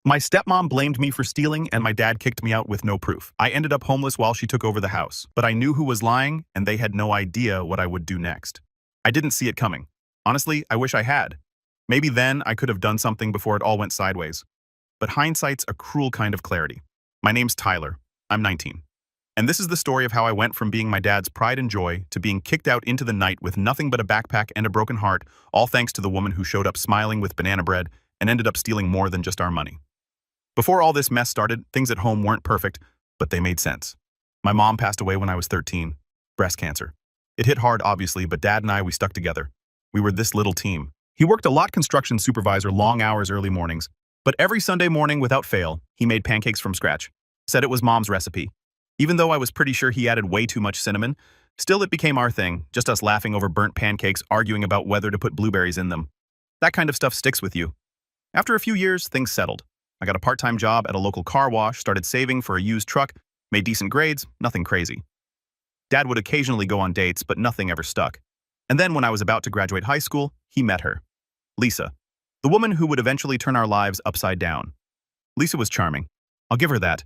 My stepmom blamed me for stealing, and my dad kicked me out with no proof. I ended up homeless while she took over the house, but I knew who was lying, and they had no idea what I would do next. I didn't see it coming. Honestly, I wish I had. Maybe then I could have done something before it all went sideways. But hindsight's a cruel kind of clarity. My name's Tyler. I'm 19. And this is the story of how I went from being my dad's pride and joy to being kicked out into the night with nothing but a backpack and a broken heart, all thanks to the woman who showed up smiling with banana bread and ended up stealing more than just our money. Before all this mess started, things at home weren't perfect, but they made sense. My mom passed away when I was 13, breast cancer. It hit hard, obviously, but Dad and we stuck together. We were this little team. He worked a lot construction supervisor, long hours, early mornings, but every Sunday morning, without fail, he made pancakes from scratch. Said it was Mom's recipe. Even though I was pretty sure he added way too much cinnamon, still it became our thing, just us laughing over burnt pancakes, arguing about whether to put blueberries in them. That kind of stuff sticks with you. After a few years, things settled. I got a part-time job at a local car wash, started saving for a used truck, made decent grades, nothing crazy. Dad would occasionally go on dates, but nothing ever stuck. And then when I was about to graduate high school, he met her. Lisa, the woman who would eventually turn our lives upside down. Lisa was charming. I'll give her that.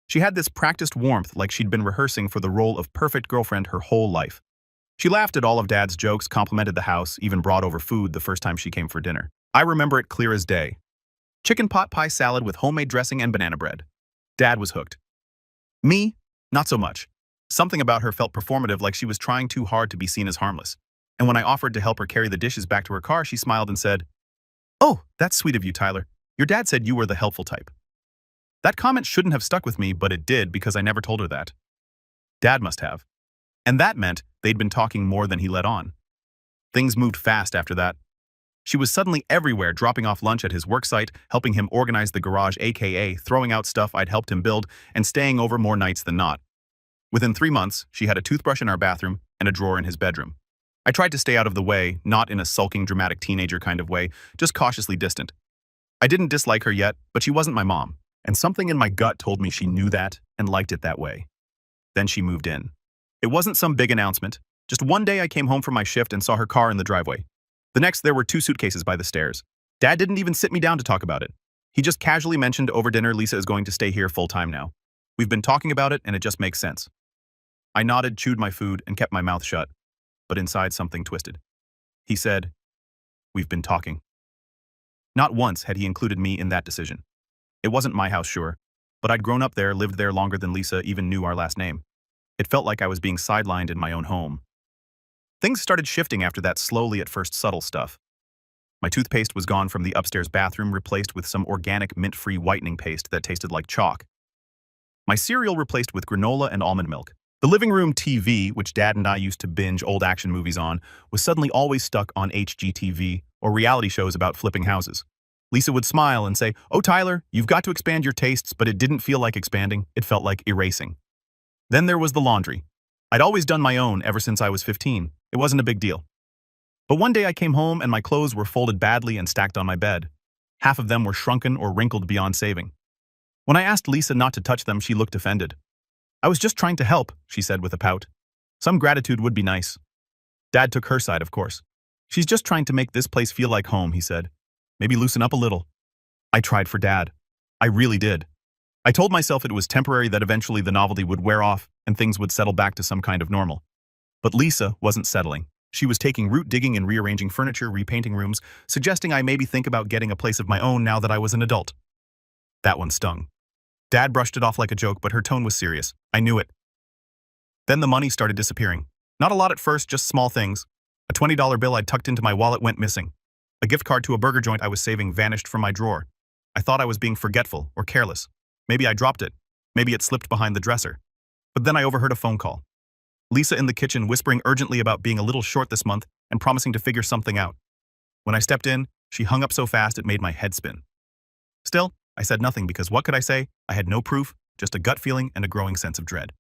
She had this practiced warmth like she'd been rehearsing for the role of perfect girlfriend her whole life. She laughed at all of Dad's jokes, complimented the house, even brought over food the first time she came for dinner. I remember it clear as day. Chicken pot pie salad with homemade dressing and banana bread. Dad was hooked. Me? Not so much. Something about her felt performative, like she was trying too hard to be seen as harmless. And when I offered to help her carry the dishes back to her car, she smiled and said, "Oh, that's sweet of you, Tyler. Your dad said you were the helpful type." That comment shouldn't have stuck with me, but it did because I never told her that. Dad must have. And that meant they'd been talking more than he let on. Things moved fast after that. She was suddenly everywhere, dropping off lunch at his worksite, helping him organize the garage, aka throwing out stuff I'd helped him build, and staying over more nights than not. Within 3 months, she had a toothbrush in our bathroom and a drawer in his bedroom. I tried to stay out of the way, not in a sulking, dramatic teenager kind of way, just cautiously distant. I didn't dislike her yet, but she wasn't my mom, and something in my gut told me she knew that and liked it that way. Then she moved in. It wasn't some big announcement. Just one day I came home from my shift and saw her car in the driveway. The next, there were 2 suitcases by the stairs. Dad didn't even sit me down to talk about it. He just casually mentioned over dinner, "Lisa is going to stay here full-time now. We've been talking about it, and it just makes sense." I nodded, chewed my food, and kept my mouth shut. But inside, something twisted. He said, "We've been talking." Not once had he included me in that decision. It wasn't my house, sure, but I'd grown up there, lived there longer than Lisa even knew our last name. It felt like I was being sidelined in my own home. Things started shifting after that, slowly, at first subtle stuff. My toothpaste was gone from the upstairs bathroom, replaced with some organic mint-free whitening paste that tasted like chalk. My cereal replaced with granola and almond milk. The living room TV, which Dad and I used to binge old action movies on, was suddenly always stuck on HGTV or reality shows about flipping houses. Lisa would smile and say, "Oh, Tyler, you've got to expand your tastes," but it didn't feel like expanding, it felt like erasing. Then there was the laundry. I'd always done my own ever since I was 15. It wasn't a big deal. But one day I came home and my clothes were folded badly and stacked on my bed. Half of them were shrunken or wrinkled beyond saving. When I asked Lisa not to touch them, she looked offended. "I was just trying to help," she said with a pout. "Some gratitude would be nice." Dad took her side, of course. "She's just trying to make this place feel like home," he said. "Maybe loosen up a little." I tried for Dad. I really did. I told myself it was temporary, that eventually the novelty would wear off and things would settle back to some kind of normal. But Lisa wasn't settling. She was taking root digging and rearranging furniture, repainting rooms, suggesting I maybe think about getting a place of my own now that I was an adult. That one stung. Dad brushed it off like a joke, but her tone was serious. I knew it. Then the money started disappearing. Not a lot at first, just small things. A $20 bill I'd tucked into my wallet went missing. A gift card to a burger joint I was saving vanished from my drawer. I thought I was being forgetful or careless. Maybe I dropped it. Maybe it slipped behind the dresser. But then I overheard a phone call. Lisa in the kitchen whispering urgently about being a little short this month and promising to figure something out. When I stepped in, she hung up so fast it made my head spin. Still, I said nothing because what could I say? I had no proof, just a gut feeling and a growing sense of dread.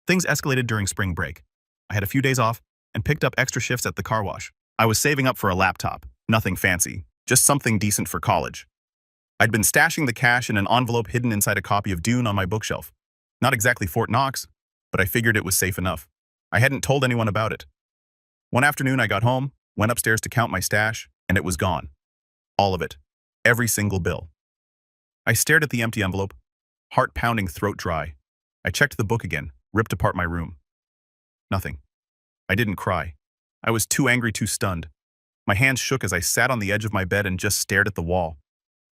Things escalated during spring break. I had a few days off and picked up extra shifts at the car wash. I was saving up for a laptop, nothing fancy, just something decent for college. I'd been stashing the cash in an envelope hidden inside a copy of Dune on my bookshelf. Not exactly Fort Knox, but I figured it was safe enough. I hadn't told anyone about it. One afternoon I got home, went upstairs to count my stash, and it was gone. All of it. Every single bill. I stared at the empty envelope, heart pounding, throat dry. I checked the book again, ripped apart my room. Nothing. I didn't cry. I was too angry, too stunned. My hands shook as I sat on the edge of my bed and just stared at the wall.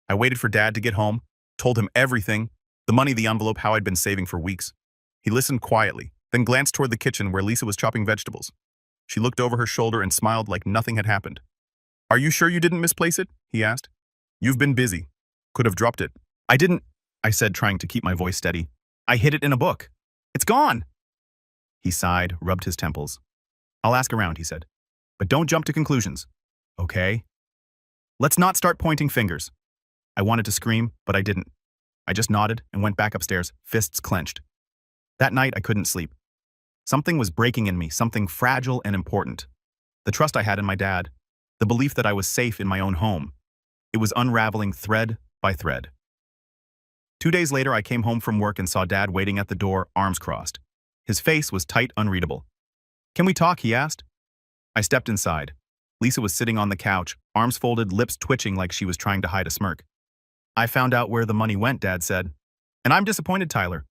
I waited for Dad to get home, told him everything, the money, the envelope, how I'd been saving for weeks. He listened quietly, then glanced toward the kitchen where Lisa was chopping vegetables. She looked over her shoulder and smiled like nothing had happened. "Are you sure you didn't misplace it?" he asked. "You've been busy. Could have dropped it." "I didn't," I said, trying to keep my voice steady. "I hid it in a book. It's gone." He sighed, rubbed his temples. "I'll ask around," he said. "But don't jump to conclusions. Okay? Let's not start pointing fingers." I wanted to scream, but I didn't. I just nodded and went back upstairs, fists clenched. That night, I couldn't sleep. Something was breaking in me, something fragile and important. The trust I had in my dad, the belief that I was safe in my own home. It was unraveling thread by thread. 2 days later, I came home from work and saw Dad waiting at the door, arms crossed. His face was tight, unreadable. "Can we talk?" he asked. I stepped inside. Lisa was sitting on the couch, arms folded, lips twitching like she was trying to hide a smirk. "I found out where the money went," Dad said. "And I'm disappointed, Tyler.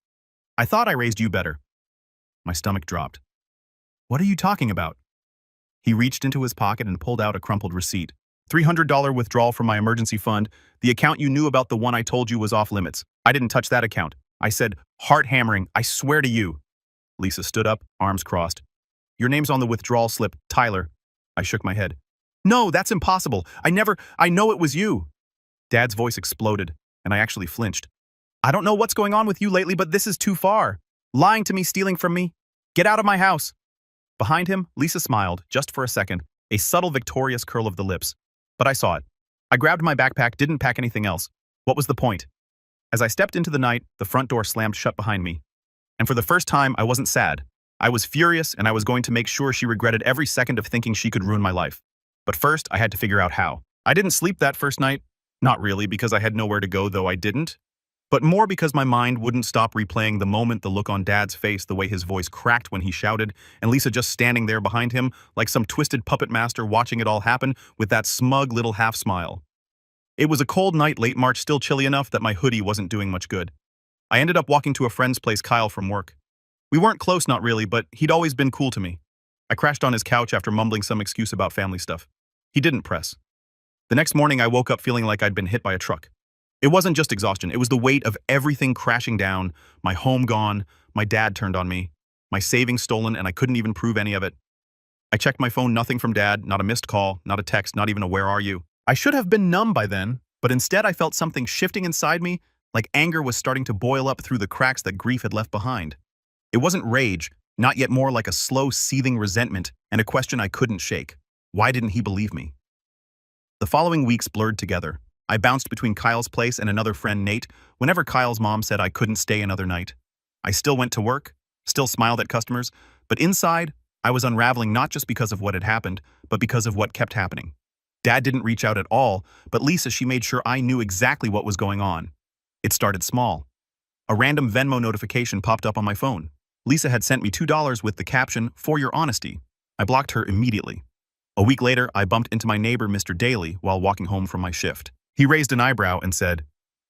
I thought I raised you better." My stomach dropped. "What are you talking about?" He reached into his pocket and pulled out a crumpled receipt. $300 withdrawal from my emergency fund. The account you knew about, the one I told you was off limits. I didn't touch that account. I said, heart hammering, "I swear to you." Lisa stood up, arms crossed. "Your name's on the withdrawal slip, Tyler." I shook my head. "No, that's impossible. I know it was you." Dad's voice exploded, and I actually flinched. "I don't know what's going on with you lately, but this is too far. Lying to me, stealing from me. Get out of my house." Behind him, Lisa smiled, just for a second, a subtle victorious curl of the lips. But I saw it. I grabbed my backpack, didn't pack anything else. What was the point? As I stepped into the night, the front door slammed shut behind me. And for the first time, I wasn't sad. I was furious, and I was going to make sure she regretted every second of thinking she could ruin my life. But first, I had to figure out how. I didn't sleep that first night. Not really, because I had nowhere to go, though I didn't. But more because my mind wouldn't stop replaying the moment, the look on Dad's face, the way his voice cracked when he shouted, and Lisa just standing there behind him, like some twisted puppet master watching it all happen with that smug little half smile. It was a cold night, late March, still chilly enough that my hoodie wasn't doing much good. I ended up walking to a friend's place, Kyle, from work. We weren't close, not really, but he'd always been cool to me. I crashed on his couch after mumbling some excuse about family stuff. He didn't press. The next morning, I woke up feeling like I'd been hit by a truck. It wasn't just exhaustion, it was the weight of everything crashing down, my home gone, my dad turned on me, my savings stolen, and I couldn't even prove any of it. I checked my phone, nothing from Dad, not a missed call, not a text, not even a "where are you?" I should have been numb by then, but instead I felt something shifting inside me, like anger was starting to boil up through the cracks that grief had left behind. It wasn't rage, not yet, more like a slow, seething resentment and a question I couldn't shake. Why didn't he believe me? The following weeks blurred together. I bounced between Kyle's place and another friend, Nate, whenever Kyle's mom said I couldn't stay another night. I still went to work, still smiled at customers, but inside, I was unraveling, not just because of what had happened, but because of what kept happening. Dad didn't reach out at all, but Lisa, she made sure I knew exactly what was going on. It started small. A random Venmo notification popped up on my phone. Lisa had sent me $2 with the caption, "For your honesty." I blocked her immediately. A week later, I bumped into my neighbor, Mr. Daly, while walking home from my shift. He raised an eyebrow and said,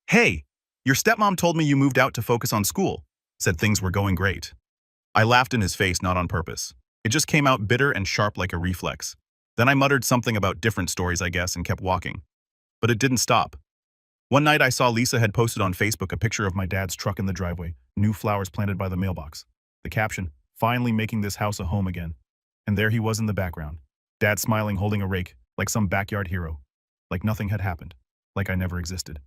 "Hey, your stepmom told me you moved out to focus on school. Said things were going great." I laughed in his face, not on purpose. It just came out bitter and sharp like a reflex. Then I muttered something about different stories, I guess, and kept walking. But it didn't stop. One night I saw Lisa had posted on Facebook a picture of my dad's truck in the driveway, new flowers planted by the mailbox. The caption, "Finally making this house a home again." And there he was in the background, Dad smiling, holding a rake, like some backyard hero, like nothing had happened. Like I never existed.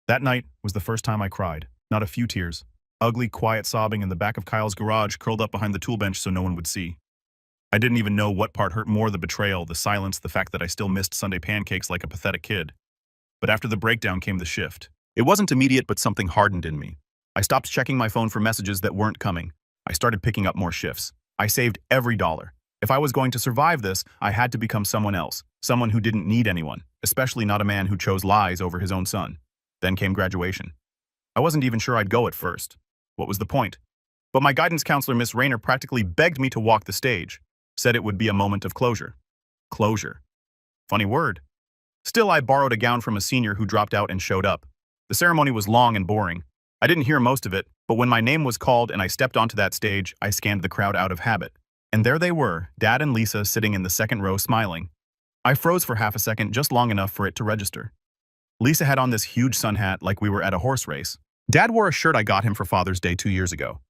That night was the first time I cried, not a few tears. Ugly, quiet sobbing in the back of Kyle's garage, curled up behind the tool bench so no one would see. I didn't even know what part hurt more, the betrayal, the silence, the fact that I still missed Sunday pancakes like a pathetic kid. But after the breakdown came the shift. It wasn't immediate, but something hardened in me. I stopped checking my phone for messages that weren't coming. I started picking up more shifts. I saved every dollar. If I was going to survive this, I had to become someone else, someone who didn't need anyone, especially not a man who chose lies over his own son. Then came graduation. I wasn't even sure I'd go at first. What was the point? But my guidance counselor, Miss Rayner, practically begged me to walk the stage, said it would be a moment of closure. Closure. Funny word. Still, I borrowed a gown from a senior who dropped out and showed up. The ceremony was long and boring. I didn't hear most of it, but when my name was called and I stepped onto that stage, I scanned the crowd out of habit. And there they were, Dad and Lisa sitting in the second row smiling. I froze for half a second, just long enough for it to register. Lisa had on this huge sun hat like we were at a horse race. Dad wore a shirt I got him for Father's Day 2 years ago.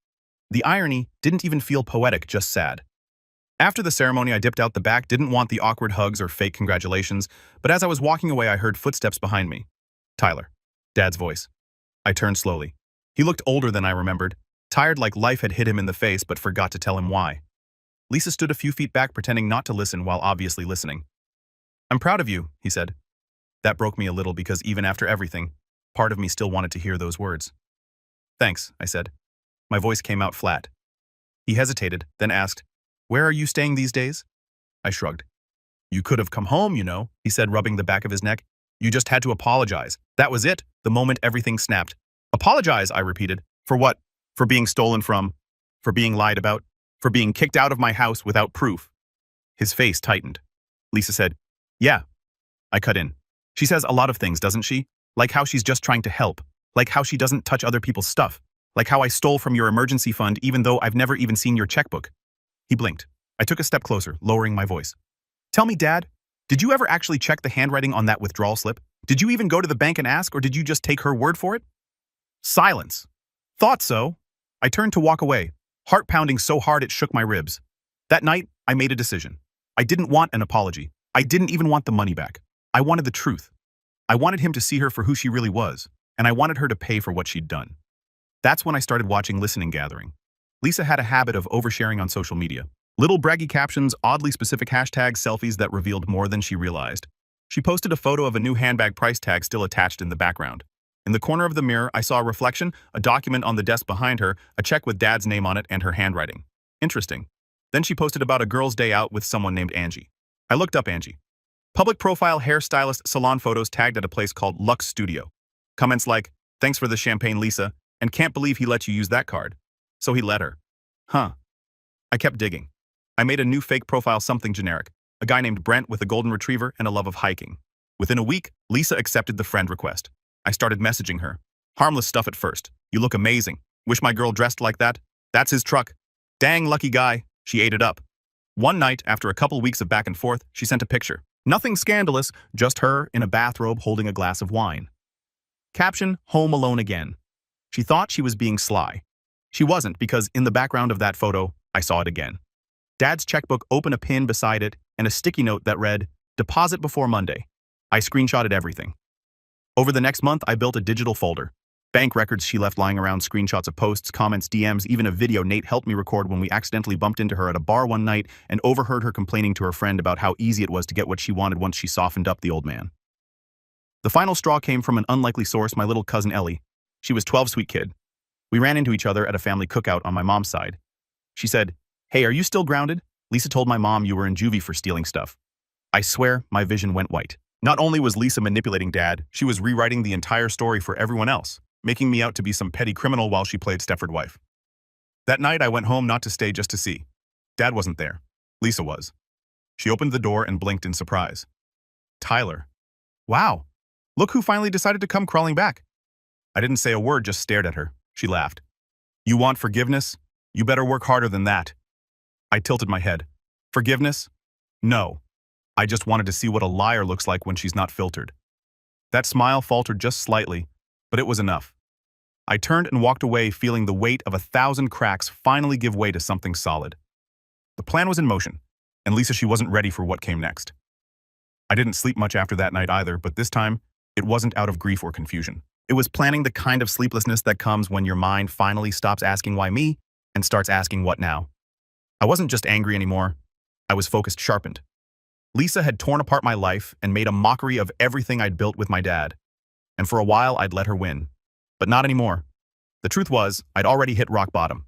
The irony didn't even feel poetic, just sad. After the ceremony, I dipped out the back, didn't want the awkward hugs or fake congratulations, but as I was walking away, I heard footsteps behind me. Tyler. Dad's voice. I turned slowly. He looked older than I remembered, tired like life had hit him in the face but forgot to tell him why. Lisa stood a few feet back, pretending not to listen while obviously listening. "I'm proud of you," he said. That broke me a little because even after everything, part of me still wanted to hear those words. "Thanks," I said. My voice came out flat. He hesitated, then asked, "Where are you staying these days?" I shrugged. "You could have come home, you know," he said, rubbing the back of his neck. "You just had to apologize. That was it, the moment everything snapped." "Apologize," I repeated. "For what? For being stolen from? For being lied about? For being kicked out of my house without proof?" His face tightened. Lisa said, "Yeah." I cut in. "She says a lot of things, doesn't she? Like how she's just trying to help. Like how she doesn't touch other people's stuff. Like how I stole from your emergency fund even though I've never even seen your checkbook." He blinked. I took a step closer, lowering my voice. "Tell me, Dad, did you ever actually check the handwriting on that withdrawal slip? Did you even go to the bank and ask, or did you just take her word for it?" Silence. "Thought so." I turned to walk away, heart pounding so hard it shook my ribs. That night, I made a decision. I didn't want an apology. I didn't even want the money back. I wanted the truth. I wanted him to see her for who she really was, and I wanted her to pay for what she'd done. That's when I started watching Listening Gathering. Lisa had a habit of oversharing on social media. Little braggy captions, oddly specific hashtags, selfies that revealed more than she realized. She posted a photo of a new handbag price tag still attached in the background. In the corner of the mirror, I saw a reflection, a document on the desk behind her, a check with Dad's name on it and her handwriting. Interesting. Then she posted about a girl's day out with someone named Angie. I looked up Angie. Public profile hairstylist salon photos tagged at a place called Lux Studio. Comments like, "Thanks for the champagne, Lisa," and "Can't believe he let you use that card." So he let her. Huh. I kept digging. I made a new fake profile, something generic. A guy named Brent with a golden retriever and a love of hiking. Within a week, Lisa accepted the friend request. I started messaging her. Harmless stuff at first. "You look amazing. Wish my girl dressed like that. That's his truck. Dang lucky guy." She ate it up. One night, after a couple weeks of back and forth, she sent a picture. Nothing scandalous, just her in a bathrobe holding a glass of wine. Caption, "Home alone again." She thought she was being sly. She wasn't, because in the background of that photo, I saw it again. Dad's checkbook, open a pin beside it, and a sticky note that read, "Deposit before Monday." I screenshotted everything. Over the next month, I built a digital folder. Bank records she left lying around, screenshots of posts, comments, DMs, even a video Nate helped me record when we accidentally bumped into her at a bar one night and overheard her complaining to her friend about how easy it was to get what she wanted once she softened up the old man. The final straw came from an unlikely source, my little cousin Ellie. She was 12, sweet kid. We ran into each other at a family cookout on my mom's side. She said, "Hey, are you still grounded? Lisa told my mom you were in juvie for stealing stuff." I swear, my vision went white. Not only was Lisa manipulating Dad, she was rewriting the entire story for everyone else, making me out to be some petty criminal while she played Stepford wife. That night, I went home not to stay, just to see. Dad wasn't there. Lisa was. She opened the door and blinked in surprise. "Tyler. Wow. Look who finally decided to come crawling back." I didn't say a word, just stared at her. She laughed. "You want forgiveness? You better work harder than that." I tilted my head. "Forgiveness? No. I just wanted to see what a liar looks like when she's not filtered." That smile faltered just slightly, but it was enough. I turned and walked away, feeling the weight of 1,000 cracks finally give way to something solid. The plan was in motion, and Lisa, she wasn't ready for what came next. I didn't sleep much after that night either, but this time, it wasn't out of grief or confusion. It was planning the kind of sleeplessness that comes when your mind finally stops asking why me and starts asking what now. I wasn't just angry anymore. I was focused, sharpened. Lisa had torn apart my life and made a mockery of everything I'd built with my dad. And for a while, I'd let her win. But not anymore. The truth was, I'd already hit rock bottom.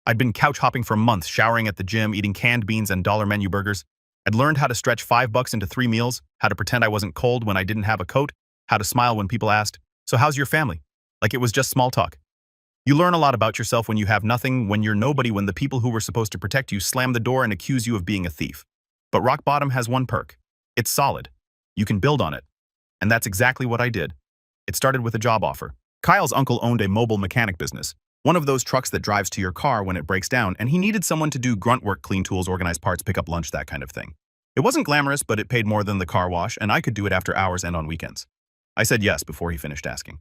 I'd been couch hopping for months, showering at the gym, eating canned beans and dollar menu burgers. I'd learned how to stretch $5 into 3 meals, how to pretend I wasn't cold when I didn't have a coat, how to smile when people asked, "So how's your family?" Like it was just small talk. You learn a lot about yourself when you have nothing, when you're nobody, when the people who were supposed to protect you slam the door and accuse you of being a thief. But rock bottom has one perk. It's solid. You can build on it. And that's exactly what I did. It started with a job offer. Kyle's uncle owned a mobile mechanic business, one of those trucks that drives to your car when it breaks down, and he needed someone to do grunt work, clean tools, organize parts, pick up lunch, that kind of thing. It wasn't glamorous, but it paid more than the car wash, and I could do it after hours and on weekends. I said yes before he finished asking.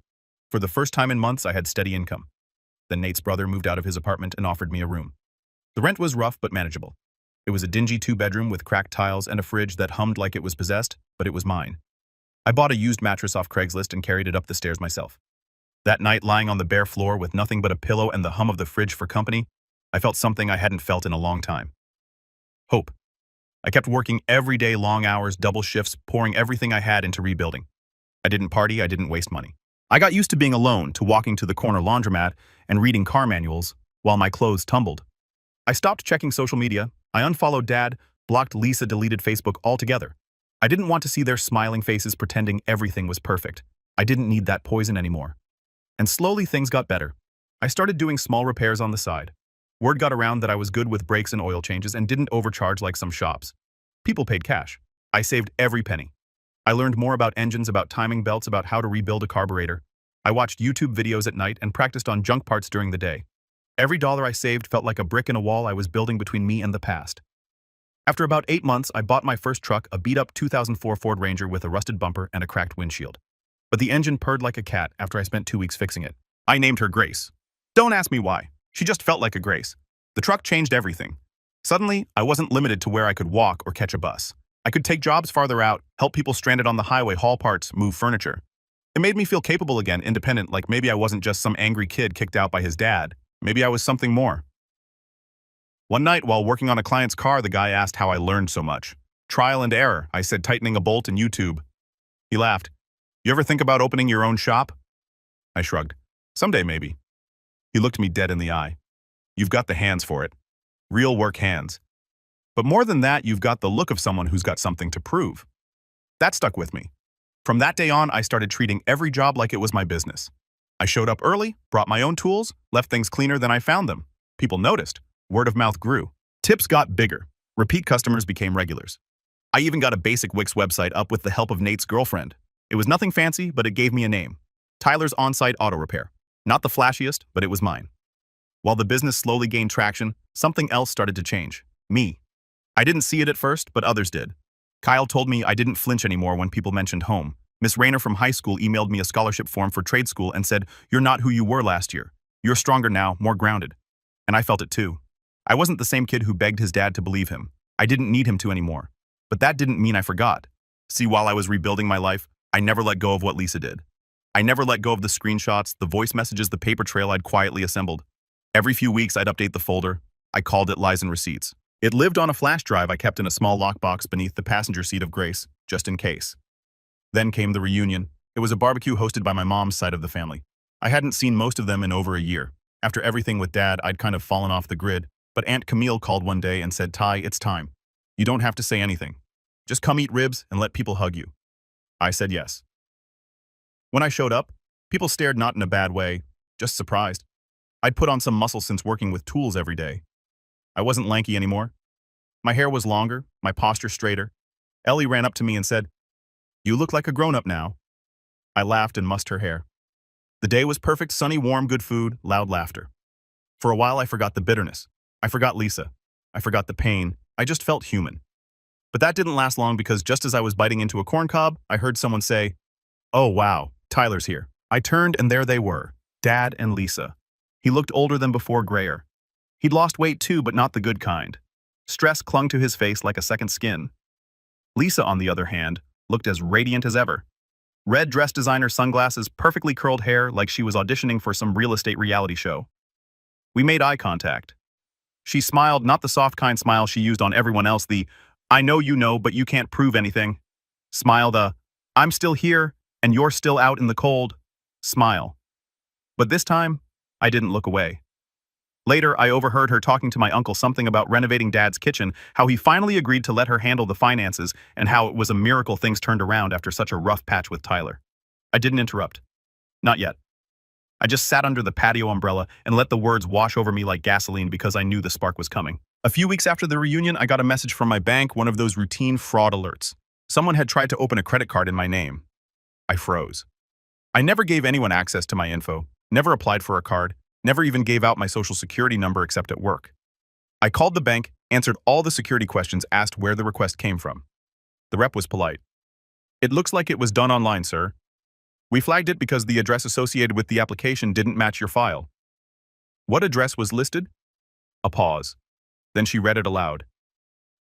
For the first time in months, I had steady income. Then Nate's brother moved out of his apartment and offered me a room. The rent was rough but manageable. It was a dingy two-bedroom with cracked tiles and a fridge that hummed like it was possessed, but it was mine. I bought a used mattress off Craigslist and carried it up the stairs myself. That night, lying on the bare floor with nothing but a pillow and the hum of the fridge for company, I felt something I hadn't felt in a long time. Hope. I kept working every day, long hours, double shifts, pouring everything I had into rebuilding. I didn't party, I didn't waste money. I got used to being alone, to walking to the corner laundromat and reading car manuals while my clothes tumbled. I stopped checking social media, I unfollowed Dad, blocked Lisa, deleted Facebook altogether. I didn't want to see their smiling faces pretending everything was perfect. I didn't need that poison anymore. And slowly things got better. I started doing small repairs on the side. Word got around that I was good with brakes and oil changes and didn't overcharge like some shops. People paid cash. I saved every penny. I learned more about engines, about timing belts, about how to rebuild a carburetor. I watched YouTube videos at night and practiced on junk parts during the day. Every dollar I saved felt like a brick in a wall I was building between me and the past. After about 8 months, I bought my first truck, a beat-up 2004 Ford Ranger with a rusted bumper and a cracked windshield. But the engine purred like a cat after I spent 2 weeks fixing it. I named her Grace. Don't ask me why. She just felt like a Grace. The truck changed everything. Suddenly, I wasn't limited to where I could walk or catch a bus. I could take jobs farther out, help people stranded on the highway, haul parts, move furniture. It made me feel capable again, independent, like maybe I wasn't just some angry kid kicked out by his dad. Maybe I was something more. One night, while working on a client's car, the guy asked how I learned so much. Trial and error, I said, tightening a bolt and YouTube. He laughed. You ever think about opening your own shop? I shrugged. Someday, maybe. He looked me dead in the eye. You've got the hands for it. Real work hands. But more than that, you've got the look of someone who's got something to prove. That stuck with me. From that day on, I started treating every job like it was my business. I showed up early, brought my own tools, left things cleaner than I found them. People noticed. Word of mouth grew. Tips got bigger. Repeat customers became regulars. I even got a basic Wix website up with the help of Nate's girlfriend. It was nothing fancy, but it gave me a name. Tyler's On-Site Auto Repair. Not the flashiest, but it was mine. While the business slowly gained traction, something else started to change. Me. I didn't see it at first, but others did. Kyle told me I didn't flinch anymore when people mentioned home. Miss Rayner from high school emailed me a scholarship form for trade school and said, "You're not who you were last year. You're stronger now, more grounded." And I felt it too. I wasn't the same kid who begged his dad to believe him. I didn't need him to anymore. But that didn't mean I forgot. See, while I was rebuilding my life, I never let go of what Lisa did. I never let go of the screenshots, the voice messages, the paper trail I'd quietly assembled. Every few weeks, I'd update the folder. I called it Lies and Receipts. It lived on a flash drive I kept in a small lockbox beneath the passenger seat of Grace, just in case. Then came the reunion. It was a barbecue hosted by my mom's side of the family. I hadn't seen most of them in over a year. After everything with Dad, I'd kind of fallen off the grid, but Aunt Camille called one day and said, "Ty, it's time. You don't have to say anything. Just come eat ribs and let people hug you." I said yes. When I showed up, people stared, not in a bad way, just surprised. I'd put on some muscle since working with tools every day. I wasn't lanky anymore. My hair was longer, my posture straighter. Ellie ran up to me and said, "You look like a grown-up now." I laughed and mussed her hair. The day was perfect, sunny, warm, good food, loud laughter. For a while, I forgot the bitterness. I forgot Lisa. I forgot the pain. I just felt human. But that didn't last long because just as I was biting into a corn cob, I heard someone say, "Oh, wow, Tyler's here." I turned and there they were, Dad and Lisa. He looked older than before, grayer. He'd lost weight too, but not the good kind. Stress clung to his face like a second skin. Lisa, on the other hand, looked as radiant as ever. Red dress designer sunglasses, perfectly curled hair like she was auditioning for some real estate reality show. We made eye contact. She smiled, not the soft kind smile she used on everyone else, the "I know you know, but you can't prove anything" smile, the "I'm still here, and you're still out in the cold" smile. But this time, I didn't look away. Later, I overheard her talking to my uncle something about renovating Dad's kitchen, how he finally agreed to let her handle the finances, and how it was a miracle things turned around after such a rough patch with Tyler. I didn't interrupt. Not yet. I just sat under the patio umbrella and let the words wash over me like gasoline because I knew the spark was coming. A few weeks after the reunion, I got a message from my bank, one of those routine fraud alerts. Someone had tried to open a credit card in my name. I froze. I never gave anyone access to my info, never applied for a card, never even gave out my social security number except at work. I called the bank, answered all the security questions, asked where the request came from. The rep was polite. "It looks like it was done online, sir. We flagged it because the address associated with the application didn't match your file." "What address was listed?" A pause. Then she read it aloud.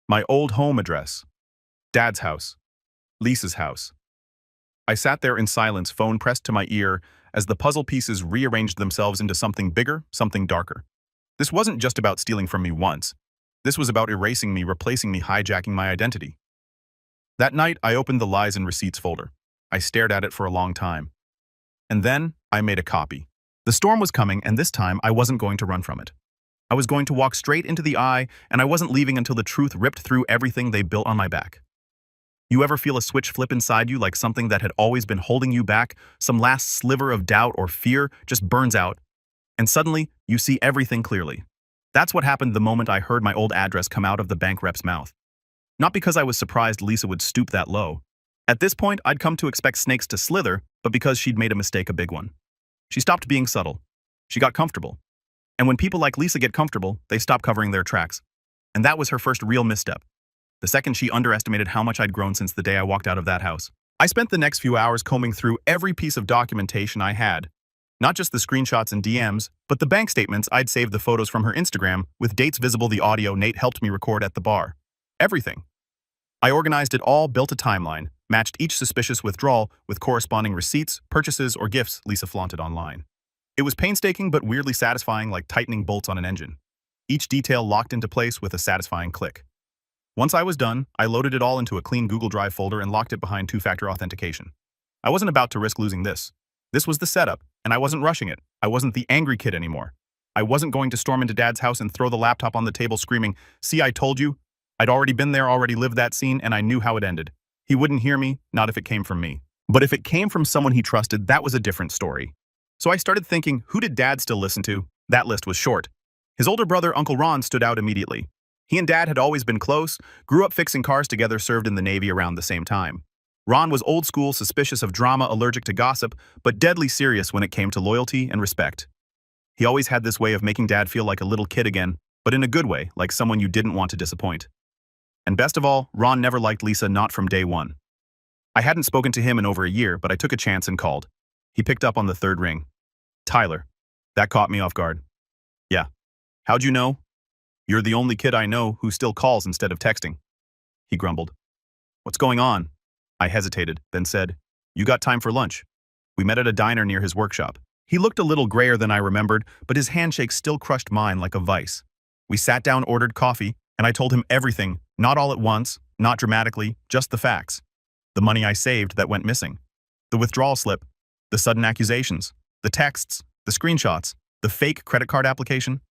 "My old home address. Dad's house. Lisa's house." I sat there in silence, phone pressed to my ear, as the puzzle pieces rearranged themselves into something bigger, something darker. This wasn't just about stealing from me once. This was about erasing me, replacing me, hijacking my identity. That night, I opened the Lies and Receipts folder. I stared at it for a long time. And then, I made a copy. The storm was coming, and this time, I wasn't going to run from it. I was going to walk straight into the eye, and I wasn't leaving until the truth ripped through everything they built on my back. You ever feel a switch flip inside you, like something that had always been holding you back, some last sliver of doubt or fear just burns out, and suddenly, you see everything clearly? That's what happened the moment I heard my old address come out of the bank rep's mouth. Not because I was surprised Lisa would stoop that low. At this point, I'd come to expect snakes to slither, but because she'd made a mistake, a big one. She stopped being subtle. She got comfortable. And when people like Lisa get comfortable, they stop covering their tracks. And that was her first real misstep. The second she underestimated how much I'd grown since the day I walked out of that house. I spent the next few hours combing through every piece of documentation I had. Not just the screenshots and DMs, but the bank statements. I'd saved the photos from her Instagram, with dates visible, the audio Nate helped me record at the bar. Everything. I organized it all, built a timeline, matched each suspicious withdrawal with corresponding receipts, purchases, or gifts Lisa flaunted online. It was painstaking but weirdly satisfying, like tightening bolts on an engine. Each detail locked into place with a satisfying click. Once I was done, I loaded it all into a clean Google Drive folder and locked it behind two-factor authentication. I wasn't about to risk losing this. This was the setup, and I wasn't rushing it. I wasn't the angry kid anymore. I wasn't going to storm into Dad's house and throw the laptop on the table screaming, "See, I told you." I'd already been there, already lived that scene, and I knew how it ended. He wouldn't hear me, not if it came from me. But if it came from someone he trusted, that was a different story. So I started thinking, who did Dad still listen to? That list was short. His older brother, Uncle Ron, stood out immediately. He and Dad had always been close, grew up fixing cars together, served in the Navy around the same time. Ron was old school, suspicious of drama, allergic to gossip, but deadly serious when it came to loyalty and respect. He always had this way of making Dad feel like a little kid again, but in a good way, like someone you didn't want to disappoint. And best of all, Ron never liked Lisa, not from day one. I hadn't spoken to him in over a year, but I took a chance and called. He picked up on the third ring. "Tyler." That caught me off guard. "Yeah. How'd you know?" "You're the only kid I know who still calls instead of texting." He grumbled. "What's going on?" I hesitated, then said, "You got time for lunch?" We met at a diner near his workshop. He looked a little grayer than I remembered, but his handshake still crushed mine like a vice. We sat down, ordered coffee, and I told him everything, not all at once, not dramatically, just the facts. The money I saved that went missing. The withdrawal slip. The sudden accusations. The texts. The screenshots. The fake credit card application.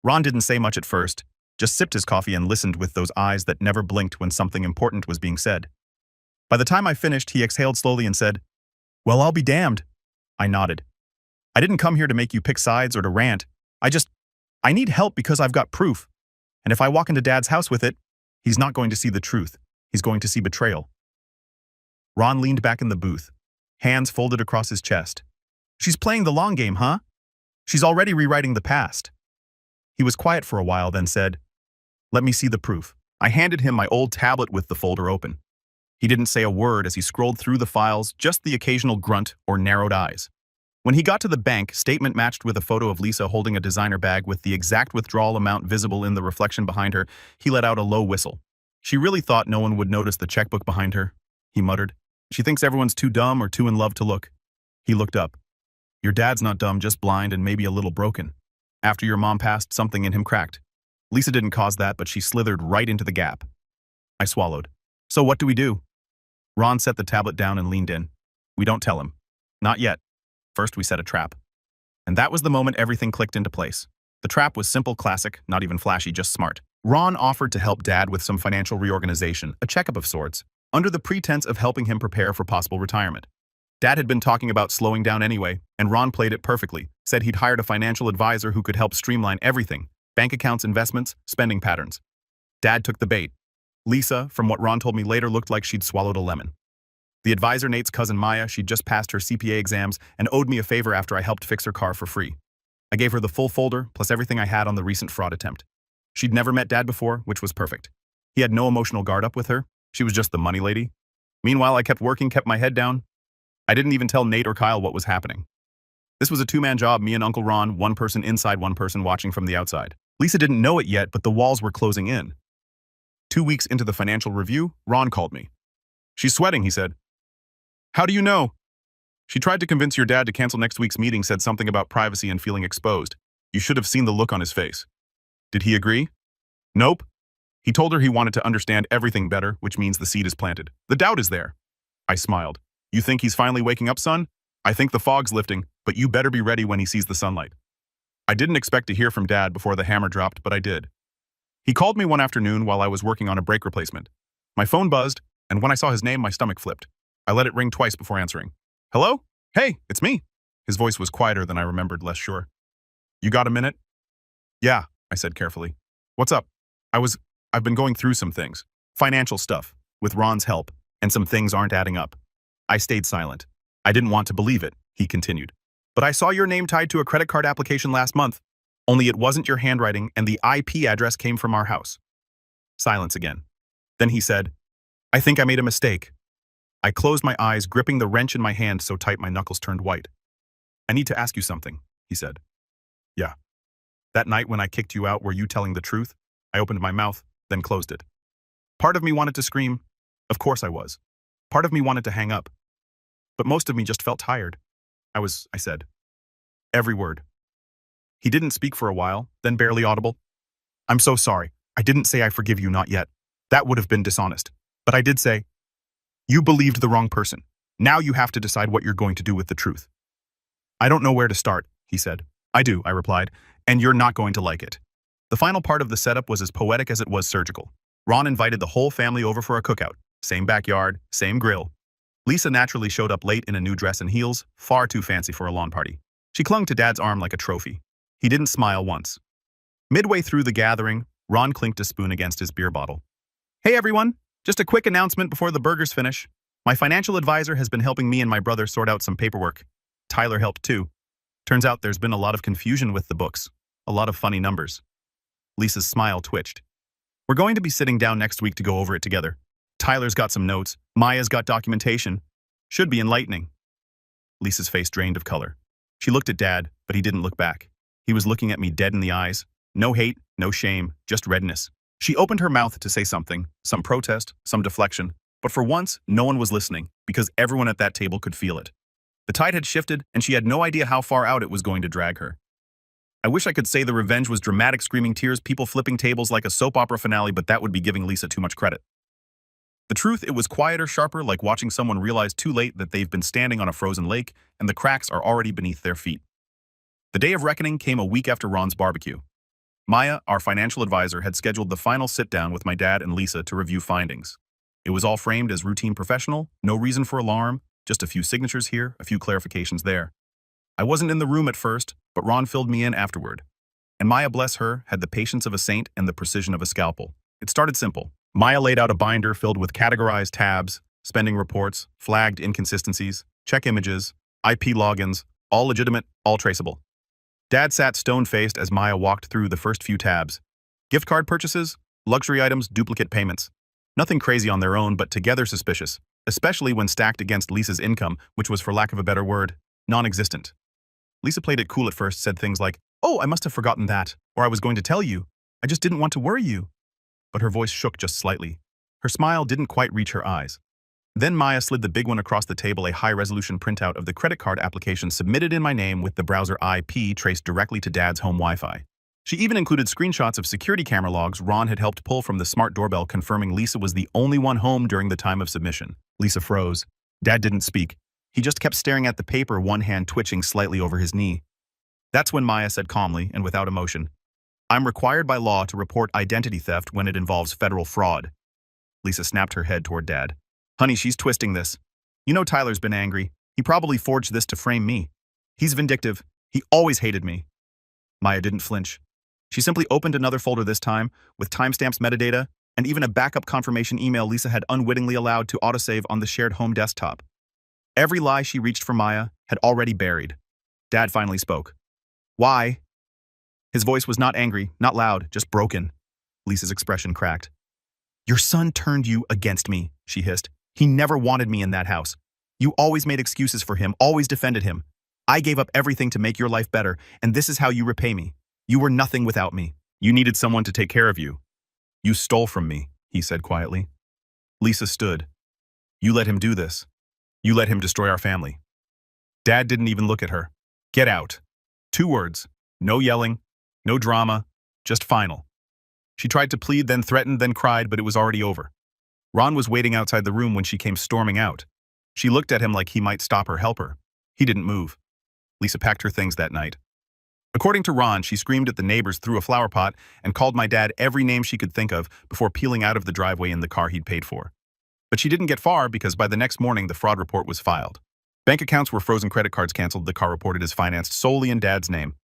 Ron didn't say much at first, just sipped his coffee and listened with those eyes that never blinked when something important was being said. By the time I finished, he exhaled slowly and said, "Well, I'll be damned." I nodded. "I didn't come here to make you pick sides or to rant. I need help because I've got proof. And if I walk into Dad's house with it, he's not going to see the truth. He's going to see betrayal." Ron leaned back in the booth, hands folded across his chest. "She's playing the long game, huh? She's already rewriting the past." He was quiet for a while, then said, "Let me see the proof." I handed him my old tablet with the folder open. He didn't say a word as he scrolled through the files, just the occasional grunt or narrowed eyes. When he got to the bank statement matched with a photo of Lisa holding a designer bag with the exact withdrawal amount visible in the reflection behind her, he let out a low whistle. "She really thought no one would notice the checkbook behind her," he muttered. "She thinks everyone's too dumb or too in love to look." He looked up. "Your dad's not dumb, just blind and maybe a little broken. After your mom passed, something in him cracked. Lisa didn't cause that, but she slithered right into the gap." I swallowed. "So what do we do?" Ron set the tablet down and leaned in. "We don't tell him. Not yet. First we set a trap." And that was the moment everything clicked into place. The trap was simple, classic, not even flashy, just smart. Ron offered to help Dad with some financial reorganization, a checkup of sorts, under the pretense of helping him prepare for possible retirement. Dad had been talking about slowing down anyway, and Ron played it perfectly, said he'd hired a financial advisor who could help streamline everything, bank accounts, investments, spending patterns. Dad took the bait. Lisa, from what Ron told me later, looked like she'd swallowed a lemon. The advisor, Nate's cousin Maya, she'd just passed her CPA exams and owed me a favor after I helped fix her car for free. I gave her the full folder, plus everything I had on the recent fraud attempt. She'd never met Dad before, which was perfect. He had no emotional guard up with her. She was just the money lady. Meanwhile, I kept working, kept my head down. I didn't even tell Nate or Kyle what was happening. This was a two-man job, me and Uncle Ron, one person inside, one person watching from the outside. Lisa didn't know it yet, but the walls were closing in. 2 weeks into the financial review, Ron called me. "She's sweating," he said. "How do you know?" "She tried to convince your dad to cancel next week's meeting, said something about privacy and feeling exposed. You should have seen the look on his face." "Did he agree?" "Nope. He told her he wanted to understand everything better, which means the seed is planted. The doubt is there." I smiled. "You think he's finally waking up, son? I think the fog's lifting, but you better be ready when he sees the sunlight." I didn't expect to hear from Dad before the hammer dropped, but I did. He called me one afternoon while I was working on a brake replacement. My phone buzzed, and when I saw his name, my stomach flipped. I let it ring twice before answering. "Hello? Hey, it's me." His voice was quieter than I remembered, less sure. "You got a minute?" "Yeah," I said carefully. "What's up?" I've been going through some things. Financial stuff, with Ron's help, and some things aren't adding up." I stayed silent. I didn't want to believe it, he continued. "But I saw your name tied to a credit card application last month. Only it wasn't your handwriting, and the IP address came from our house." Silence again. Then he said, "I think I made a mistake." I closed my eyes, gripping the wrench in my hand so tight my knuckles turned white. "I need to ask you something," he said. "Yeah." "That night when I kicked you out, were you telling the truth?" I opened my mouth, then closed it. Part of me wanted to scream. Of course I was. Part of me wanted to hang up. But most of me just felt tired. I said. Every word. He didn't speak for a while, then barely audible. "I'm so sorry. I didn't say I forgive you, not yet. That would have been dishonest. But I did say, you believed the wrong person. Now you have to decide what you're going to do with the truth." "I don't know where to start," he said. "I do," I replied, "and you're not going to like it." The final part of the setup was as poetic as it was surgical. Ron invited the whole family over for a cookout. Same backyard, same grill. Lisa naturally showed up late in a new dress and heels, far too fancy for a lawn party. She clung to Dad's arm like a trophy. He didn't smile once. Midway through the gathering, Ron clinked a spoon against his beer bottle. "Hey everyone, just a quick announcement before the burgers finish. My financial advisor has been helping me and my brother sort out some paperwork. Tyler helped too. Turns out there's been a lot of confusion with the books. A lot of funny numbers." Lisa's smile twitched. "We're going to be sitting down next week to go over it together. Tyler's got some notes. Maya's got documentation. Should be enlightening." Lisa's face drained of color. She looked at Dad, but he didn't look back. He was looking at me dead in the eyes. No hate, no shame, just redness. She opened her mouth to say something, some protest, some deflection, but for once, no one was listening, because everyone at that table could feel it. The tide had shifted, and she had no idea how far out it was going to drag her. I wish I could say the revenge was dramatic, screaming tears, people flipping tables like a soap opera finale, but that would be giving Lisa too much credit. The truth, it was quieter, sharper, like watching someone realize too late that they've been standing on a frozen lake and the cracks are already beneath their feet. The day of reckoning came a week after Ron's barbecue. Maya, our financial advisor, had scheduled the final sit-down with my dad and Lisa to review findings. It was all framed as routine professional, no reason for alarm, just a few signatures here, a few clarifications there. I wasn't in the room at first, but Ron filled me in afterward. And Maya, bless her, had the patience of a saint and the precision of a scalpel. It started simple. Maya laid out a binder filled with categorized tabs, spending reports, flagged inconsistencies, check images, IP logins, all legitimate, all traceable. Dad sat stone-faced as Maya walked through the first few tabs. Gift card purchases, luxury items, duplicate payments. Nothing crazy on their own, but together suspicious, especially when stacked against Lisa's income, which was, for lack of a better word, non-existent. Lisa played it cool at first, said things like, "Oh, I must have forgotten that," or "I was going to tell you. I just didn't want to worry you." But her voice shook just slightly. Her smile didn't quite reach her eyes. Then Maya slid the big one across the table, a high-resolution printout of the credit card application submitted in my name with the browser IP traced directly to Dad's home Wi-Fi. She even included screenshots of security camera logs Ron had helped pull from the smart doorbell, confirming Lisa was the only one home during the time of submission. Lisa froze. Dad didn't speak. He just kept staring at the paper, one hand twitching slightly over his knee. That's when Maya said calmly and without emotion, "I'm required by law to report identity theft when it involves federal fraud." Lisa snapped her head toward Dad. "Honey, she's twisting this. You know Tyler's been angry. He probably forged this to frame me. He's vindictive. He always hated me." Maya didn't flinch. She simply opened another folder this time, with timestamps, metadata, and even a backup confirmation email Lisa had unwittingly allowed to autosave on the shared home desktop. Every lie she reached for Maya had already buried. Dad finally spoke. Why? His voice was not angry, not loud, just broken. Lisa's expression cracked. Your son turned you against me, she hissed. He never wanted me in that house. You always made excuses for him, always defended him. I gave up everything to make your life better, and this is how you repay me. You were nothing without me. You needed someone to take care of you. You stole from me, he said quietly. Lisa stood. You let him do this. You let him destroy our family. Dad didn't even look at her. Get out. 2 words. No yelling, no drama, just final. She tried to plead, then threatened, then cried, but it was already over. Ron was waiting outside the room when she came storming out. She looked at him like he might stop her, help her. He didn't move. Lisa packed her things that night. According to Ron, she screamed at the neighbors through a flower pot and called my dad every name she could think of before peeling out of the driveway in the car he'd paid for. But she didn't get far because by the next morning the fraud report was filed. Bank accounts were frozen, credit cards canceled, the car reported as financed solely in Dad's name.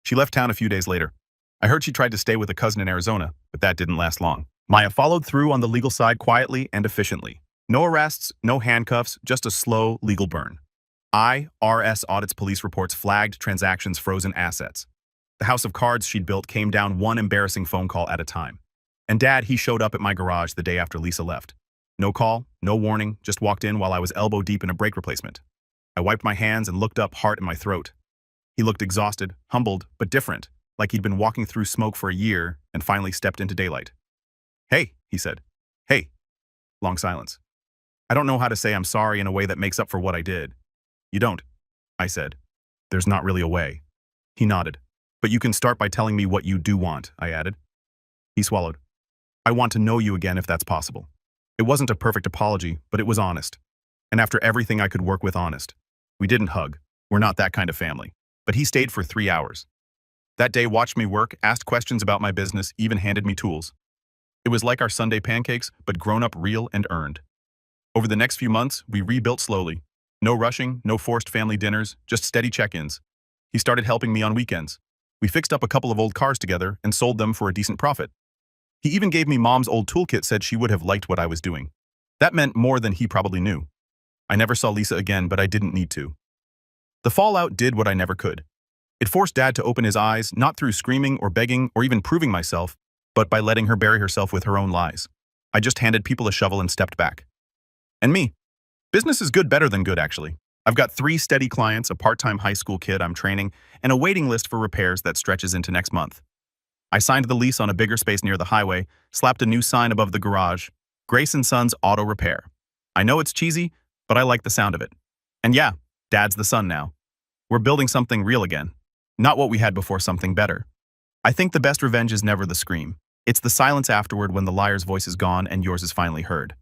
She left town a few days later. I heard she tried to stay with a cousin in Arizona, but that didn't last long. Maya followed through on the legal side quietly and efficiently. No arrests, no handcuffs, just a slow legal burn. IRS audits, police reports flagged transactions, frozen assets. The house of cards she'd built came down one embarrassing phone call at a time. And Dad, he showed up at my garage the day after Lisa left. No call, no warning, just walked in while I was elbow deep in a brake replacement. I wiped my hands and looked up, heart in my throat. He looked exhausted, humbled, but different, like he'd been walking through smoke for a year and finally stepped into daylight. Hey, he said. Hey. Long silence. I don't know how to say I'm sorry in a way that makes up for what I did. You don't, I said. There's not really a way. He nodded. But you can start by telling me what you do want, I added. He swallowed. I want to know you again if that's possible. It wasn't a perfect apology, but it was honest. And after everything I could work with, honest. We didn't hug. We're not that kind of family. But he stayed for 3 hours. That day watched me work, asked questions about my business, even handed me tools. It was like our Sunday pancakes, but grown up, real, and earned. Over the next few months, we rebuilt slowly. No rushing, no forced family dinners, just steady check-ins. He started helping me on weekends. We fixed up a couple of old cars together and sold them for a decent profit. He even gave me Mom's old toolkit, said she would have liked what I was doing. That meant more than he probably knew. I never saw Lisa again, but I didn't need to. The fallout did what I never could. It forced Dad to open his eyes, not through screaming or begging or even proving myself, but by letting her bury herself with her own lies. I just handed people a shovel and stepped back. And me. Business is good, better than good, actually. I've got 3 steady clients, a part-time high school kid I'm training, and a waiting list for repairs that stretches into next month. I signed the lease on a bigger space near the highway, slapped a new sign above the garage, Grace & Sons Auto Repair. I know it's cheesy, but I like the sound of it. And yeah, Dad's the son now. We're building something real again. Not what we had before, something better. I think the best revenge is never the scream. It's the silence afterward when the liar's voice is gone and yours is finally heard.